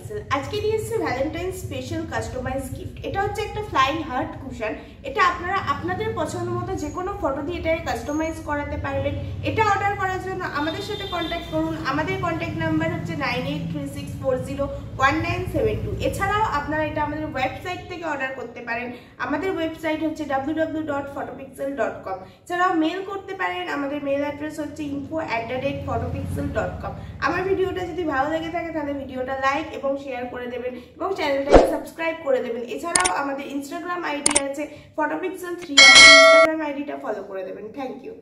ফটোপিক্সেল। আজকে নিয়ে এসেছে ভ্যালেন্টাইন স্পেশাল কাস্টমাইজ গিফট। এটা হচ্ছে একটা ফ্লাইং হার্ট কুশন। এটা আপনারা আপনাদের পছন্দ মতো যে কোনো ফটো দিয়ে এটাকে কাস্টমাইজ করাতে পারবেন। এটা অর্ডার করার জন্য আমাদের সাথে কন্ট্যাক্ট করুন। আমাদের কন্ট্যাক্ট নাম্বার হচ্ছে 9836401972। এছাড়াও আপনারা এটা আমাদের ওয়েবসাইট থেকে অর্ডার করতে পারেন। আমাদের ওয়েবসাইট হচ্ছে www.photopixel.com। এছাড়াও মেল করতে পারেন। আমাদের মেল অ্যাড্রেস হচ্ছে info@photopixel.com। আমার ভিডিওটা যদি ভালো লেগে থাকে তাহলে ভিডিওটা লাইক এবং শেয়ার করে দেবেন এবং চ্যানেলটাকে সাবস্ক্রাইব করে দেবেন। এছাড়াও আমাদের ইনস্টাগ্রাম আইডি আছে photopixel3, আমাদের ইনস্টাগ্রাম আইডিটা ফলো করে দেবেন। Thank you.